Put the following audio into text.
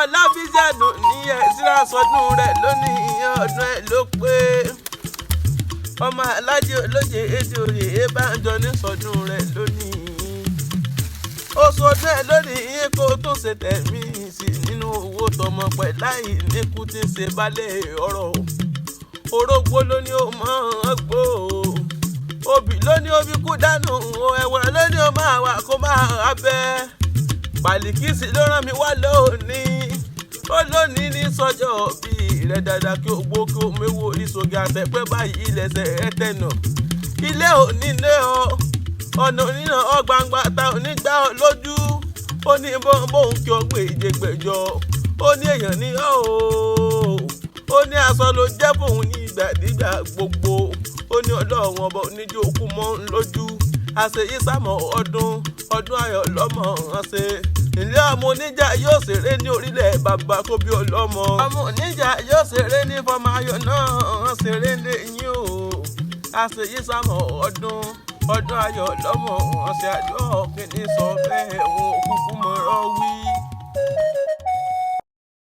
Ọlábíjàdùn ní ẹ̀sìrà sọdún rẹ̀ lónìí ọdún ẹ̀ ló pé ọmọ alájẹ olóje èdè òye Ẹ̀bánjọ ní sọdún rẹ̀ lónìí ó sọdún ẹ̀ lónìí kó tó ṣe tẹ̀mí sí nínú owó tọmọ pẹ̀ láì níkú tí ń ṣe balẹ̀ ọ̀rọ̀ orógbó ló ní ó mọ̀ ọ́n gbó obì ló ní obì kú dànù ẹ̀wọ̀n ló ní ó máa wà kó máa abẹ́ Pàlíkìsì ló rán mi wá lónìí ó lónìí ní sọ́jọ́ bíi rẹ̀ dáadáa kí o gbó kí o méwò oríṣogì àtẹ̀pẹ́ báyìí lẹ́sẹ̀ ẹ̀ tẹ̀nà ilé òní lé ọ ọ̀nà onínà ọgbangba ta onígbà lójú ó ní bóun kí ọ gbé ìjẹgbẹjọ ó ní èèyàn ní ó ní aṣọ ló jẹ́ fóun ní ìgbàdígbà gbogbo ó ní ọlọ́run ọba oníjó kú mọ́ ń lójú àṣeyí sámọ̀ ọdún ayọ̀ lọ́mọ ọ̀sẹ̀ ilé ọmọ oníjà yóò ṣeré ní orílẹ̀ bàbá tó bí ọlọ́mọ ọmọ oníjà yóò ṣeré ní fọmọ ayọ̀ náà ṣeré lẹ́yìn o àṣeyí sámọ̀ ọdún ayọ̀ lọ́mọ ọ̀sẹ̀ àjọ kìíní sọ bẹ́ẹ̀ o.